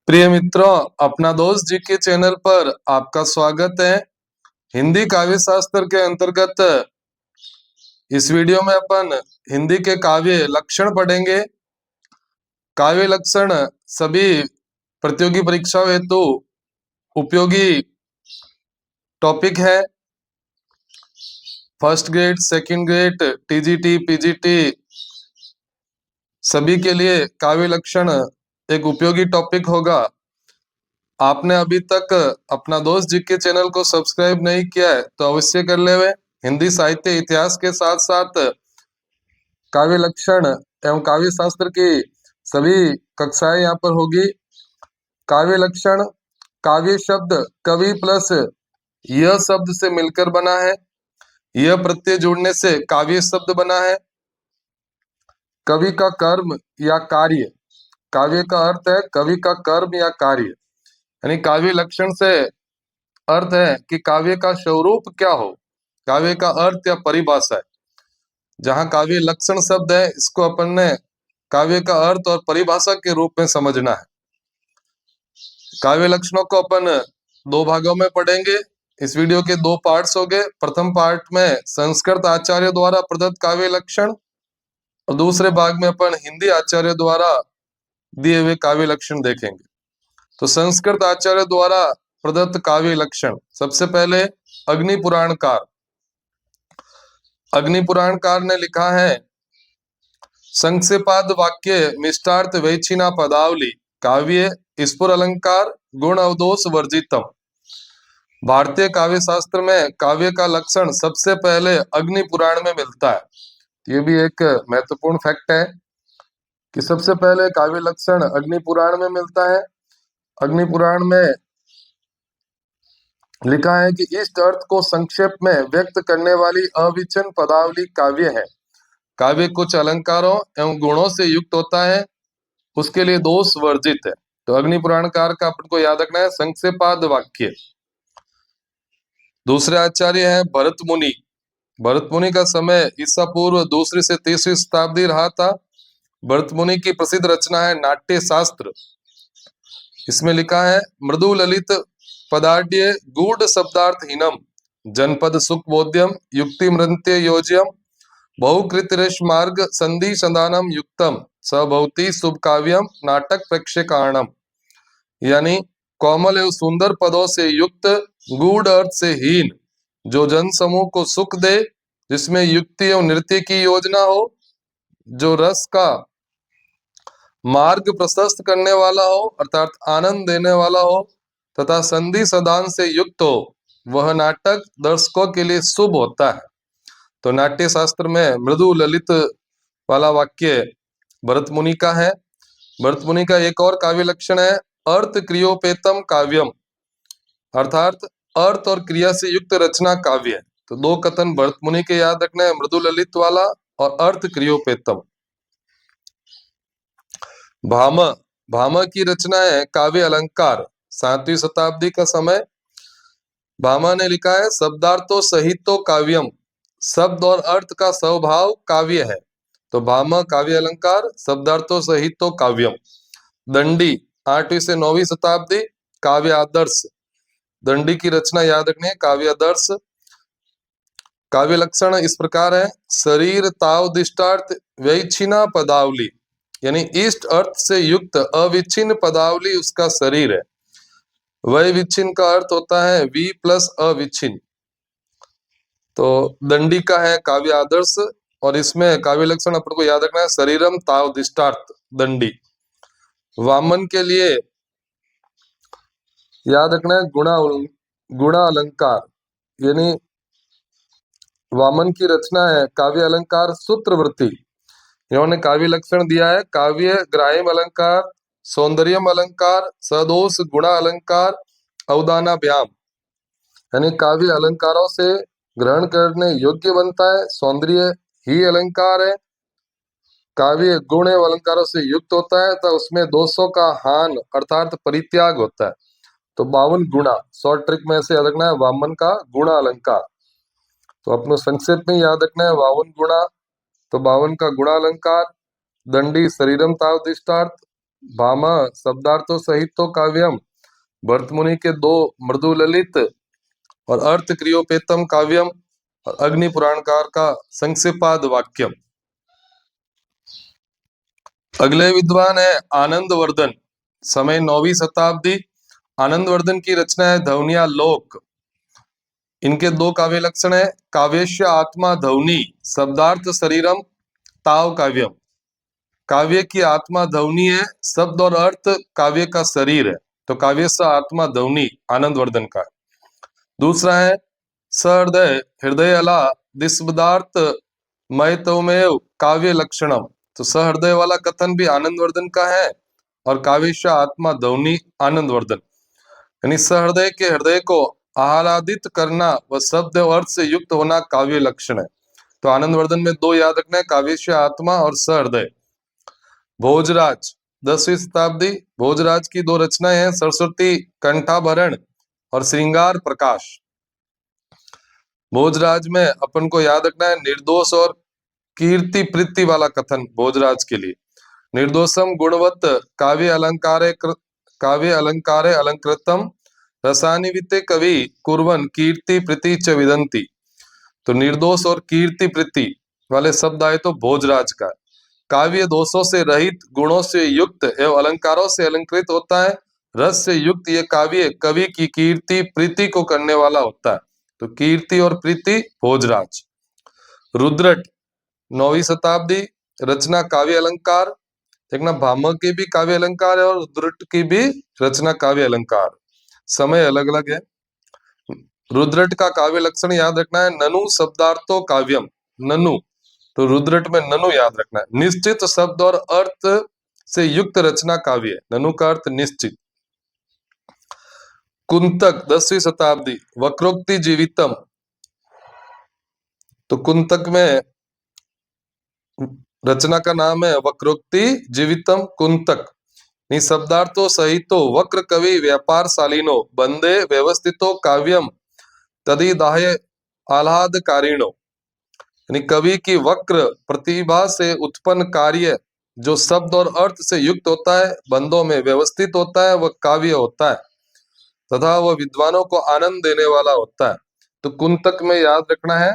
प्रिय मित्रों, अपना दोस्त जी के चैनल पर आपका स्वागत है। हिंदी काव्य शास्त्र के अंतर्गत इस वीडियो में अपन हिंदी के काव्य लक्षण पढ़ेंगे। काव्य लक्षण सभी प्रतियोगी परीक्षाओं हेतु उपयोगी टॉपिक है। First grade, second grade, TGT, PGT सभी के लिए काव्य लक्षण एक उपयोगी टॉपिक होगा। आपने अभी तक अपना दोस्त जी के चैनल को सब्सक्राइब नहीं किया है तो अवश्य कर ले। हिंदी साहित्य इतिहास के साथ साथ काव्य लक्षण एवं काव्य शास्त्र की सभी कक्षाएं यहाँ पर होगी। काव्य लक्षण, काव्य शब्द कवि प्लस यह शब्द से मिलकर बना है। यह प्रत्यय जोड़ने से काव्य शब्द बना है। कवि का कर्म या कार्य, काव्य का अर्थ है कवि का कर्म या कार्य, यानी काव्य लक्षण से अर्थ है कि काव्य का स्वरूप क्या हो, काव्य का अर्थ या परिभाषा है। जहां काव्य लक्षण शब्द है, इसको अपन ने काव्य का अर्थ और परिभाषा के रूप में समझना है। काव्य लक्षणों को अपन दो भागों में पढ़ेंगे। इस वीडियो के दो पार्ट्स हो गए। प्रथम पार्ट में संस्कृत आचार्य द्वारा प्रदत्त काव्य लक्षण और दूसरे भाग में अपन हिंदी आचार्य द्वारा दिए हुए काव्य लक्षण देखेंगे। तो संस्कृत आचार्य द्वारा प्रदत्त काव्य लक्षण, सबसे पहले अग्नि पुराणकार। अग्नि पुराणकार ने लिखा है, संक्षेपाद वाक्य मिष्टार्थ वैचिना पदावली काव्य स्फुर अलंकार गुण अवदोष वर्जितम। भारतीय काव्य शास्त्र में काव्य का लक्षण सबसे पहले अग्नि पुराण में मिलता है। ये भी एक महत्वपूर्ण फैक्ट है कि सबसे पहले काव्य लक्षण अग्नि पुराण में मिलता है। अग्नि पुराण में लिखा है कि इष्ट अर्थ को संक्षेप में व्यक्त करने वाली अविच्छिन्न पदावली काव्य है। काव्य कुछ अलंकारों एवं गुणों से युक्त होता है, उसके लिए दोष वर्जित है। तो अग्नि पुराणकार का अपन को याद रखना है संक्षेपाद वाक्य। दूसरे आचार्य है भरत मुनि। भरत मुनि का समय ईसा पूर्व 2री से 3री शताब्दी रहा था। भरत मुनि की प्रसिद्ध रचना है नाट्य शास्त्र। इसमें लिखा है, मृदु ललित पदाढ़ गूढ़ शब्दार्थहीनम जनपद सुख बोध्यम युक्ति मृत्य योज्यम बहुकृत मार्ग संधि संधानम युक्तम सभवती शुभ काव्यम नाटक प्रेक्षकाणम। यानी कोमल एवं सुंदर पदों से युक्त, गूढ़ अर्थ से हीन, जो जन समूह को सुख दे, जिसमें युक्ति एवं नृत्य की योजना हो, जो रस का मार्ग प्रशस्त करने वाला हो अर्थात आनंद देने वाला हो, तथा संधि सदान से युक्त हो, वह नाटक दर्शकों के लिए शुभ होता है। तो नाट्य शास्त्र में मृदु ललित वाला वाक्य भरत मुनि का है। भरत मुनि का एक और काव्य लक्षण है अर्थ क्रियोपेतम काव्यम, अर्थात अर्थ और क्रिया से युक्त रचना काव्य है। तो दो कथन भरत मुनि के याद रखना है, मृदु ललित वाला और अर्थ क्रियोपेतम। भामा, भामा की रचना है काव्य अलंकार, 7वीं शताब्दी का समय। भामा ने लिखा है, शब्दार्थो सहितो काव्यम, शब्द और अर्थ का स्वभाव काव्य है। तो भामा काव्य अलंकार, शब्दार्थो सहितो काव्यम। दंडी, 8वीं से 9वीं शताब्दी, काव्य आदर्श। दंडी की रचना याद रखनी है, काव्य आदर्श। काव्य लक्षण इस प्रकार है, शरीर ताव दिष्टार्थ वैच्छिना पदावली, यानी इष्ट अर्थ से युक्त अविच्छिन्न पदावली उसका शरीर है। वै विच्छिन्न का अर्थ होता है वी प्लस अविच्छिन्न। तो दंडी का है काव्य आदर्श और इसमें काव्य लक्षण अपन को याद रखना है शरीरम ताव दिष्टार्थ दंडी। वामन के लिए याद रखना है गुणा अलंकार, यानी वामन की रचना है काव्य अलंकार सूत्रवृत्ति। इन्होंने काव्य लक्षण दिया है काव्य ग्राह्यम अलंकार, सौंदर्यम अलंकार, सदोष गुणा अलंकार, अवदानाभ्याम, यानी काव्य अलंकारों से ग्रहण करने योग्य बनता है। सौंदर्य ही अलंकार है। काव्य गुण एवं अलंकारों से युक्त होता है तो उसमें दोषों का हान अर्थात परित्याग होता है। तो 52 गुणा, शॉर्ट ट्रिक में से याद रखना है वामन का गुणा अलंकार। तो अपने संक्षेप में याद रखना है 52 गुणा, तो 52 का गुणा अलंकार। दंडी शरीरम तावदिष्टार्थ, भामा शब्दार्थों सहित तो काव्यम, भरतमुनि के दो मृदु ललित और अर्थ क्रियोपेतम काव्यम, और अग्नि पुराणकार का संक्षेपाद वाक्यम। अगले विद्वान है आनंदवर्धन, समय 9वीं शताब्दी। आनंदवर्धन की रचना है धवनिया लोक। इनके दो काव्य लक्षण है, काव्यस्य आत्मा धवनी, शब्दार्थ शरीरम ताव काव्यम। काव्य की आत्मा ध्वनि है, शब्द और अर्थ काव्य का शरीर है, तो काव्य से आत्मा ध्वनि आनंदवर्धन का। दूसरा है सहृदय हृदय अला दिशब्दार्थ मयतोमेव काव्य लक्षणम, तो सहृदय वाला कथन भी आनंदवर्धन का है और काव्य आत्मा ध्वनि आनंदवर्धन, यानी सहृदय के हृदय को आह्लादित करना व शब्द और अर्थ से युक्त होना काव्य लक्षण है। तो आनंदवर्धन में दो याद रखना है, काव्य आत्मा और सहृदय। भोजराज 10वीं शताब्दी। भोजराज की दो रचनाएं हैं, सरस्वती कंठाभरण और श्रृंगार प्रकाश। भोजराज में अपन को याद रखना है निर्दोष और कीर्ति प्रीति वाला कथन भोजराज के लिए। निर्दोषम गुणवत्त काव्य अलंकारे अलंकृतम रसानिविते कवि कुर्वन कीर्ति प्रीति च विदंती, तो निर्दोष और कीर्ति प्रीति वाले शब्द आए तो भोजराज का। काव्य दोषों से रहित गुणों से युक्त एवं अलंकारों से अलंकृत होता है, रस से युक्त ये काव्य कवि की कीर्ति प्रीति को करने वाला होता है, तो कीर्ति और प्रीति भोजराज। रुद्रट 9वीं शताब्दी, रचना काव्य अलंकार। देखना भामह की भी काव्य अलंकार है और रुद्रट की भी रचना काव्य अलंकार, समय अलग अलग है। रुद्रट का काव्य लक्षण याद रखना है ननु शब्दार्थो काव्यम, ननु, तो रुद्रट में ननु याद रखना है, निश्चित शब्द और अर्थ से युक्त रचना काव्य है, ननु का अर्थ निश्चित। कुंतक 10वीं शताब्दी, वक्रोक्ति जीवितम, तो कुंतक में रचना का नाम है वक्रोक्ति जीवितम कुंतक। शब्दार्थो सहितो वक्र कवि व्यापारशालीनो बंदे व्यवस्थितो काव्यम तदिदाह्य आह्लादकारिणो, यानी कवि की वक्र प्रतिभा से उत्पन्न कार्य जो शब्द और अर्थ से युक्त होता है, बंदों में व्यवस्थित होता है, वह काव्य होता है तथा वह विद्वानों को आनंद देने वाला होता है। तो कुंतक में याद रखना है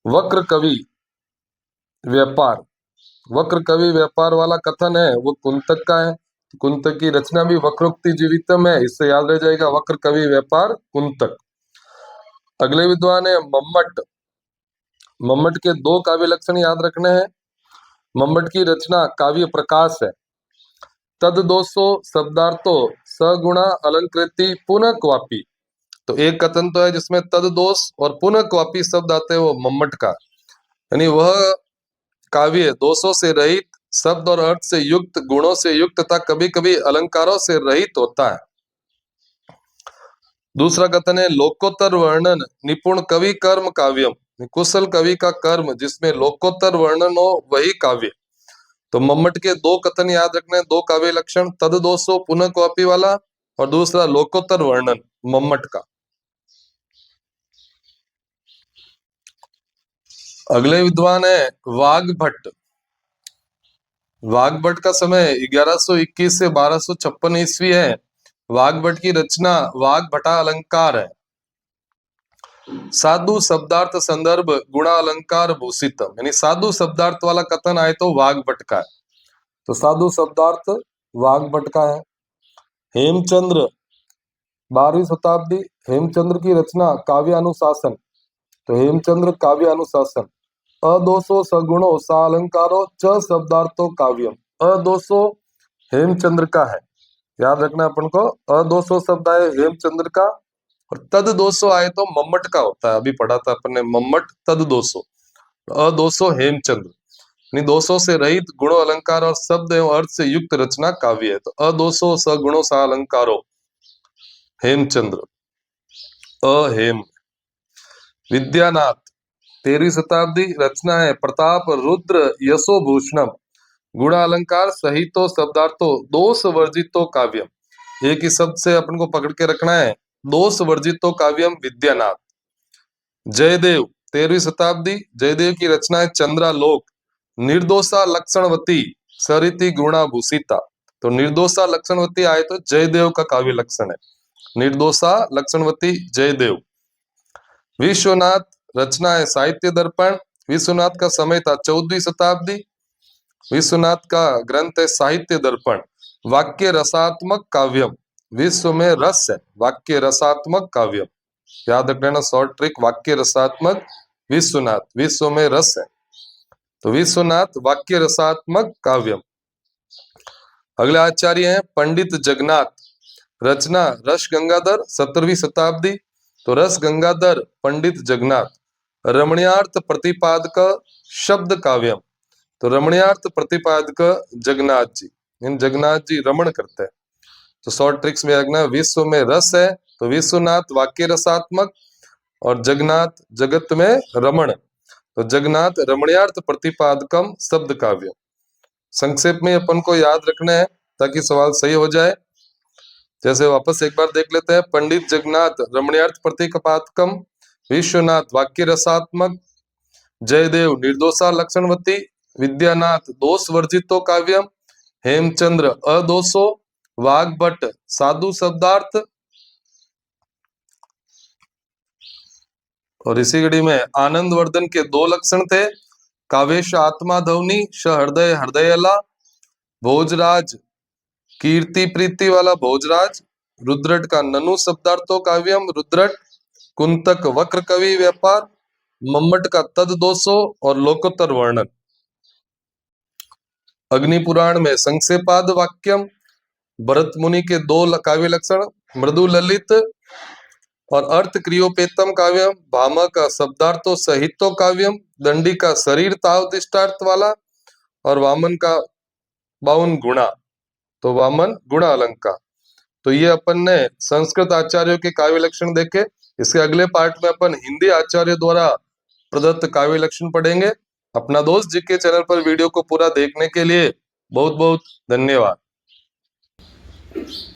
वक्र कवि व्यापार, वक्र कवि व्यापार वाला कथन है वो कुंतक का है। कुंतक की रचना भी वक्रोक्ति जीवितम है, इससे याद रह जाएगा वक्र कवि व्यापार कुंतक। अगले विद्वान है मम्मट। मम्मट के दो काव्य लक्षण याद रखने हैं। मम्मट की रचना काव्य प्रकाश है। तद दोषो शब्दार्थो सगुणा अलंकृति पुनः क्वापी, तो एक कथन तो है जिसमें तद दोष और पुनः क्वापी शब्द आते हैं, वो मम्मट का, यानी वह काव्य दोषों से रहित शब्द और अर्थ से युक्त गुणों से युक्त तथा कभी कभी अलंकारों से रहित होता है। दूसरा कथन है लोकोत्तर वर्णन निपुण कवि कर्म काव्यम, कुशल कवि का कर्म जिसमें लोकोत्तर वर्णन हो वही काव्य। तो मम्मट के दो कथन याद रखने, दो काव्य लक्षण, तद दोषो पुनः क्वापी वाला और दूसरा लोकोत्तर वर्णन मम्मट का। अगले विद्वान है वाग्भट। वाग्भट का समय 1121 से 1256 ईस्वी है। वाग्भट की रचना वाग्भटा अलंकार है। साधु शब्दार्थ संदर्भ गुणा अलंकार भूषितम, यानी साधु शब्दार्थ वाला कथन आए तो वाग्भट का है, तो साधु शब्दार्थ वाग्भट का है। हेमचंद्र 12वीं शताब्दी, हेमचंद्र की रचना काव्य अनुशासन, तो हेमचंद्र काव्य अनुशासन। अदोषो सगुणो सा अलंकारो च शब्दार्थो काव्यम, अदोषो हेमचंद्र का है, याद रखना अपन को, अदोषो शब्द आए हेमचंद्र का और तद दोषो आए तो मम्मट का होता है, अभी पढ़ा था अपन ने मम्मट तद दोषो, अदोषो हेमचंद्र, यानी दोषों से रहित गुणों अलंकार और शब्द एवं अर्थ से युक्त रचना काव्य है, तो अदोषो सगुणो सा अलंकारो हेमचंद्र। अहेम। विद्यानाथ 13वीं शताब्दी, रचना है प्रताप रुद्र यशोभूषणम, गुणा अलंकार सहितो शब्दार्थो दोष वर्जितो काव्यम। एक ही शब्द से अपन को पकड़ के रखना है, दोष वर्जितो काव्यम विद्यानाथ। जयदेव 13वीं शताब्दी, जयदेव की रचना है चंद्रालोक, निर्दोषा लक्षणवती सरिति गुणा भूषिता। तो निर्दोषा लक्षणवती आए तो जयदेव का काव्य लक्षण है, निर्दोषा लक्षणवती जयदेव। विश्वनाथ रचना है साहित्य दर्पण। विश्वनाथ का समय था 14वीं शताब्दी। विश्वनाथ का ग्रंथ है साहित्य दर्पण। वाक्य रसात्मक काव्यम, विश्व में रस है, वाक्य रसात्मक काव्यम, याद रखना शॉर्ट ट्रिक, वाक्य रसात्मक विश्वनाथ, विश्व में रस है, तो विश्वनाथ वाक्य रसात्मक काव्यम। अगले आचार्य हैं पंडित जगन्नाथ। रचना रस गंगाधर 17वीं शताब्दी। तो रस गंगाधर पंडित जगन्नाथ। रमणीयार्थ प्रतिपादक शब्द काव्यम। तो रमणीयार्थ प्रतिपादक जगन्नाथ जी, इन जगन्नाथ जी रमण करते हैं। तो शॉर्ट ट्रिक्स में रखना, विश्व में रस है तो विश्वनाथ वाक्य रसात्मक और जगन्नाथ जगत में रमण, तो जगन्नाथ रमणीयार्थ प्रतिपादकम शब्द काव्य। संक्षेप में अपन को याद रखना है ताकि सवाल सही हो जाए। जैसे वापस एक बार देख लेते हैं, पंडित जगन्नाथ रमणीयार्थ प्रतिपादकम, विश्वनाथ वाक्य रसात्मक, जयदेव निर्दोषा लक्षणवती, विद्यानाथ दोष वर्जितो काव्यम, हेमचंद्र अदोषो, वाग्भट साधु शब्दार्थ। और इसी घड़ी में आनंदवर्धन के दो लक्षण थे, कावेश आत्मा ध्वनि श हृदय हृदयला, भोजराज कीर्ति प्रीति वाला भोजराज, रुद्रट का ननु शब्दार्थो काव्यम रुद्रट, कुंतक वक्र कवि व्यापार, मम्मट का तद दोषो और लोकोत्तर वर्णन। अग्नि पुराण में संक्षेपाद वाक्यम, भरत मुनि के दो काव्य लक्षण, मृदु ललित और अर्थ क्रियोपेतम काव्यम, भामा का शब्दार्थो सहितो काव्यम, दंडी का शरीर ताव दिष्टार्थ वाला और वामन का 52 गुणा, तो वामन गुणा अलंकार। तो ये अपन ने संस्कृत आचार्यों के काव्य लक्षण देखे। इसके अगले पार्ट में अपन हिंदी आचार्य द्वारा प्रदत्त काव्य लक्षण पढ़ेंगे। अपना दोस्त जीके चैनल पर वीडियो को पूरा देखने के लिए बहुत बहुत धन्यवाद।